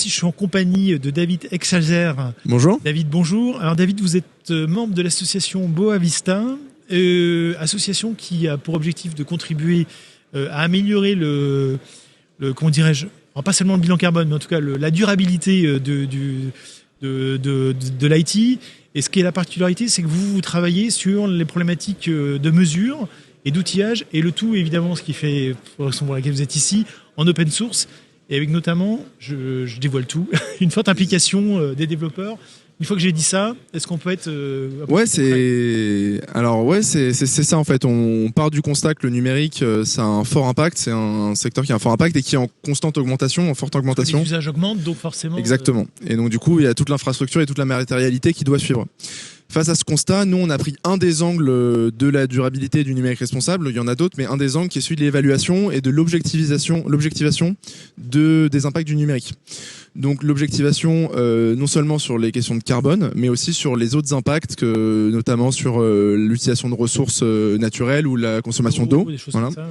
ici, je suis en compagnie de David Exchazer. Bonjour. David, bonjour. Alors David, vous êtes membre de l'association Boa Vista, association qui a pour objectif de contribuer à améliorer comment dirais-je, alors pas seulement le bilan carbone, mais en tout cas la durabilité de l'IT. Et ce qui est la particularité, c'est que vous travaillez sur les problématiques de mesure et d'outillage, et le tout, évidemment, ce qui fait, pour la raison pour laquelle vous êtes ici, en open source, et avec notamment, je dévoile tout, une forte implication des développeurs. Une fois que j'ai dit ça, est-ce qu'on peut être... c'est ça en fait. On part du constat que le numérique, ça a un fort impact, c'est un secteur qui a un fort impact et qui est en constante augmentation, en forte augmentation. Les usages augmentent, donc forcément... Exactement. Et donc du coup, il y a toute l'infrastructure et toute la matérialité qui doit suivre. Face à ce constat, nous, on a pris un des angles de la durabilité du numérique responsable. Il y en a d'autres, mais un des angles qui est celui de l'évaluation et de l'objectivation des impacts du numérique. Donc l'objectivation, non seulement sur les questions de carbone, mais aussi sur les autres impacts, notamment sur l'utilisation de ressources naturelles ou la consommation d'eau. Voilà. Ça,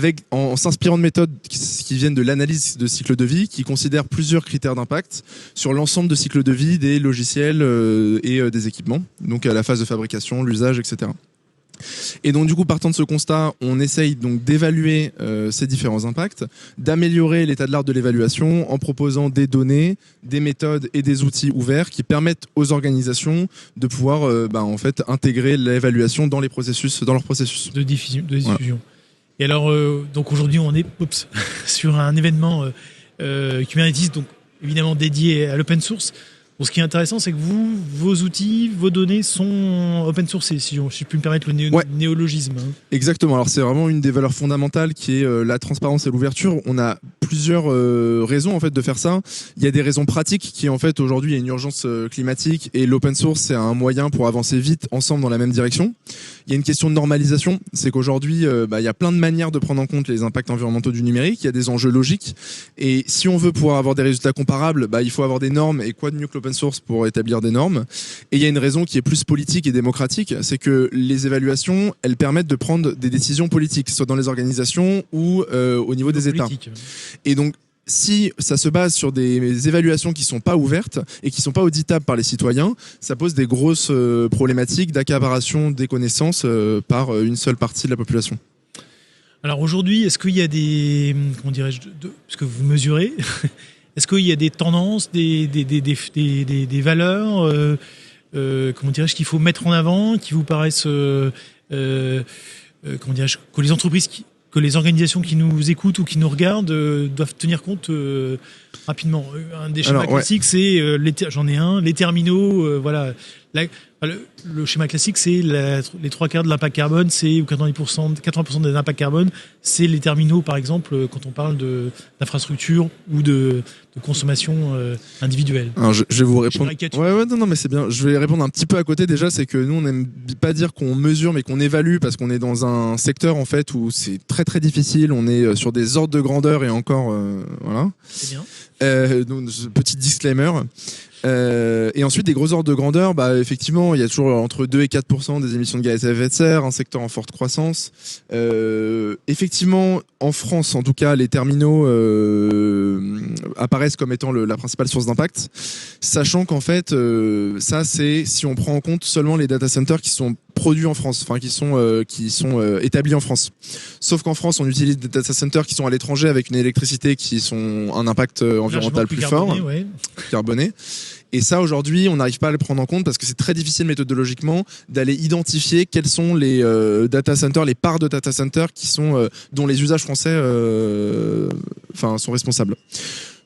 oui. En s'inspirant de méthodes qui viennent de l'analyse de cycle de vie, qui considèrent plusieurs critères d'impact sur l'ensemble de cycle de vie des logiciels et des équipements. Donc à la phase de fabrication, l'usage, etc. Et donc du coup, partant de ce constat, on essaye donc d'évaluer ces différents impacts, d'améliorer l'état de l'art de l'évaluation en proposant des données, des méthodes et des outils ouverts qui permettent aux organisations de pouvoir en fait intégrer l'évaluation dans leurs processus de diffusion. Voilà. Et alors donc aujourd'hui, on est sur un événement Kubernetes, donc évidemment dédié à l'open source. Bon, ce qui est intéressant, c'est que vos outils, vos données sont open source, si je puis me permettre le néologisme. Exactement. Alors c'est vraiment une des valeurs fondamentales qui est la transparence et l'ouverture. On a plusieurs raisons en fait de faire ça. Il y a des raisons pratiques qui en fait aujourd'hui il y a une urgence climatique et l'open source c'est un moyen pour avancer vite ensemble dans la même direction. Il y a une question de normalisation, c'est qu'aujourd'hui il y a plein de manières de prendre en compte les impacts environnementaux du numérique. Il y a des enjeux logiques et si on veut pouvoir avoir des résultats comparables, il faut avoir des normes et quoi de mieux que l'open source pour établir des normes. Et il y a une raison qui est plus politique et démocratique, c'est que les évaluations, elles permettent de prendre des décisions politiques, soit dans les organisations ou au niveau des États. Et donc, si ça se base sur des évaluations qui sont pas ouvertes et qui sont pas auditables par les citoyens, ça pose des grosses problématiques d'accaparation des connaissances par une seule partie de la population. Alors aujourd'hui, est-ce qu'il y a des, comment dirais-je, parce que vous mesurez, est-ce qu'il y a des tendances, des valeurs, comment dirais-je, qu'il faut mettre en avant, qui vous paraissent, comment dirais-je, que les entreprises, que les organisations qui nous écoutent ou qui nous regardent doivent tenir compte rapidement. Un des schémas classiques, c'est j'en ai un, les terminaux, voilà. Le schéma classique, c'est les 3/4 de l'impact carbone, c'est 80% des impacts carbone, c'est les terminaux, par exemple, quand on parle d'infrastructure ou de consommation individuelle. Alors je vais vous répondre. Non, mais c'est bien. Je vais répondre un petit peu à côté déjà, c'est que nous, on n'aime pas dire qu'on mesure, mais qu'on évalue, parce qu'on est dans un secteur en fait où c'est très très difficile. On est sur des ordres de grandeur et encore, voilà. C'est bien. Donc petit disclaimer. Et ensuite, des gros ordres de grandeur, effectivement, il y a toujours entre 2 et 4% des émissions de gaz à effet de serre, un secteur en forte croissance. Effectivement, en France, en tout cas, les terminaux apparaissent comme étant la principale source d'impact, sachant qu'en fait, ça, c'est si on prend en compte seulement les data centers qui sont produits en France, enfin qui sont établis en France. Sauf qu'en France, on utilise des data centers qui sont à l'étranger avec une électricité qui sont un impact environnemental plus fort, carboné. Et ça, aujourd'hui, on n'arrive pas à le prendre en compte parce que c'est très difficile méthodologiquement d'aller identifier quels sont les data centers, les parts de data centers qui sont dont les usages français sont responsables.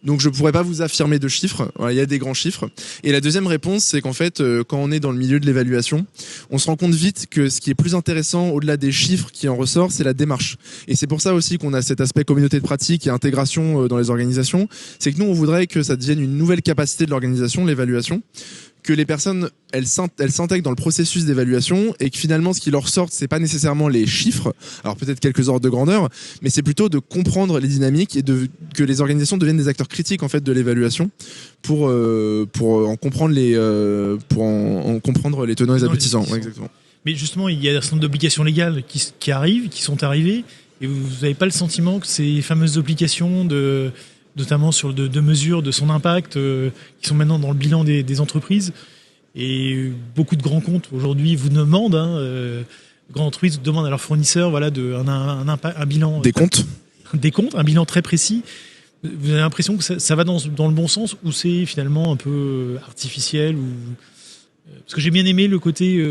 Donc je pourrais pas vous affirmer de chiffres, voilà, il y a des grands chiffres. Et la deuxième réponse, c'est qu'en fait, quand on est dans le milieu de l'évaluation, on se rend compte vite que ce qui est plus intéressant au-delà des chiffres qui en ressort, c'est la démarche. Et c'est pour ça aussi qu'on a cet aspect communauté de pratique et intégration dans les organisations. C'est que nous, on voudrait que ça devienne une nouvelle capacité de l'organisation, l'évaluation, que les personnes elles s'intègrent dans le processus d'évaluation et que finalement ce qui leur sort c'est pas nécessairement les chiffres, alors peut-être quelques ordres de grandeur, mais c'est plutôt de comprendre les dynamiques et que les organisations deviennent des acteurs critiques en fait de l'évaluation pour en comprendre les tenants et les aboutissants. Ouais, exactement. Mais justement, il y a un certain nombre d'obligations légales qui sont arrivées, et vous n'avez pas le sentiment que ces fameuses obligations notamment sur de mesures de son impact, qui sont maintenant dans le bilan des entreprises. Et beaucoup de grands comptes aujourd'hui vous demandent, grandes entreprises demandent à leurs fournisseurs, voilà, un bilan. Des comptes. Des comptes, un bilan très précis. Vous avez l'impression que ça va dans le bon sens, ou c'est finalement un peu artificiel, ou parce que j'ai bien aimé le côté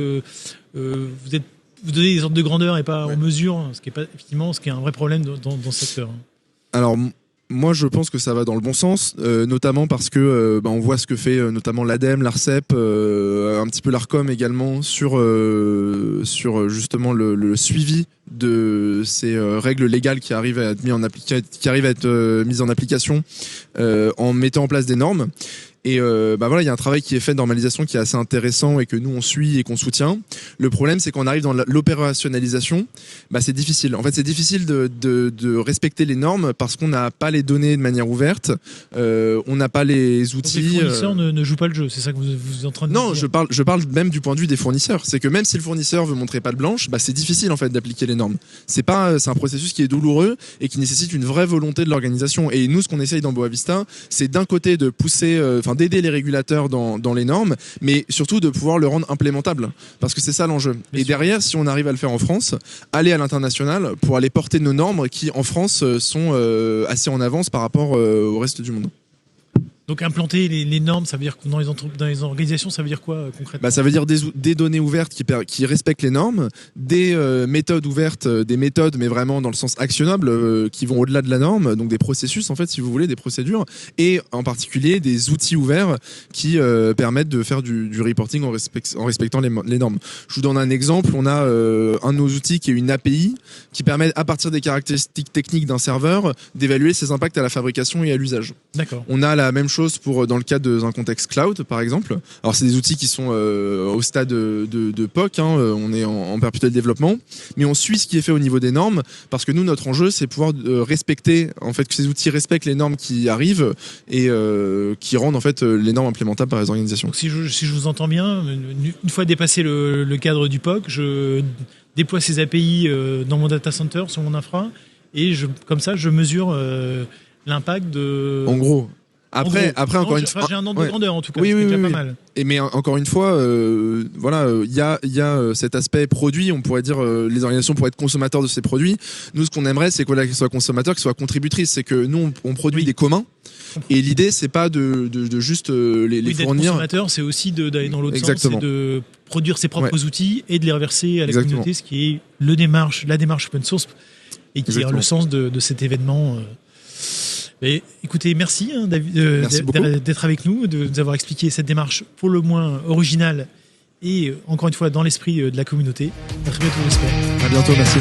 vous donnez des ordres de grandeur et pas en mesure, ce qui est pas effectivement ce qui est un vrai problème dans ce secteur. Alors moi, je pense que ça va dans le bon sens, notamment parce que on voit ce que fait notamment l'ADEME, l'ARCEP, un petit peu l'ARCOM également sur justement le suivi de ces règles légales qui arrivent à être mises en application en mettant en place des normes. Et voilà, il y a un travail qui est fait de normalisation qui est assez intéressant et que nous on suit et qu'on soutient. Le problème, c'est qu'on arrive dans l'opérationnalisation, c'est difficile. En fait, c'est difficile de respecter les normes parce qu'on n'a pas les données de manière ouverte, on n'a pas les outils. Donc les fournisseurs ne jouent pas le jeu, c'est ça que vous êtes en train de dire? Non, je parle même du point de vue des fournisseurs. C'est que même si le fournisseur veut montrer patte blanche, c'est difficile en fait d'appliquer les normes. C'est un processus qui est douloureux et qui nécessite une vraie volonté de l'organisation. Et nous, ce qu'on essaye dans Boavista, c'est d'un côté de pousser, d'aider les régulateurs dans les normes, mais surtout de pouvoir le rendre implémentable, parce que c'est ça l'enjeu. Et derrière, si on arrive à le faire en France, aller à l'international pour aller porter nos normes qui, en France, sont assez en avance par rapport au reste du monde. Donc implanter les normes, ça veut dire que dans les organisations, ça veut dire quoi concrètement? Ça veut dire des données ouvertes qui respectent les normes, des méthodes ouvertes, des méthodes mais vraiment dans le sens actionnable, qui vont au-delà de la norme, donc des processus en fait si vous voulez, des procédures, et en particulier des outils ouverts qui permettent de faire du reporting en respectant les normes. Je vous donne un exemple, on a un de nos outils qui est une API qui permet à partir des caractéristiques techniques d'un serveur d'évaluer ses impacts à la fabrication et à l'usage. D'accord. On a la même chose dans le cadre d'un contexte cloud, par exemple. Alors, c'est des outils qui sont au stade de POC, on est en perpétuel développement, mais on suit ce qui est fait au niveau des normes, parce que nous, notre enjeu, c'est pouvoir respecter, en fait, que ces outils respectent les normes qui arrivent et qui rendent, en fait, les normes implémentables par les organisations. Donc, si je vous entends bien, une fois dépassé le cadre du POC, je déploie ces API dans mon data center, sur mon infra, et comme ça, je mesure l'impact de... En gros. Après, encore une fois, j'ai un ordre de grandeur en tout cas, oui, c'est déjà pas mal. Mais encore une fois, il y a cet aspect produit. On pourrait dire les organisations pourraient être consommateurs de ces produits. Nous, ce qu'on aimerait, c'est qu'elles soient consommateurs, qu'elles soient contributrices. C'est que nous, on produit des communs. Et l'idée, c'est pas de juste les fournir. Consommateur, c'est aussi d'aller dans l'autre sens, c'est de produire ses propres outils et de les reverser à la communauté, ce qui est la démarche open source et qui est le sens de cet événement. Mais écoutez, merci d'être avec nous, de nous avoir expliqué cette démarche pour le moins originale et encore une fois dans l'esprit de la communauté. À très bientôt, j'espère. À bientôt, merci.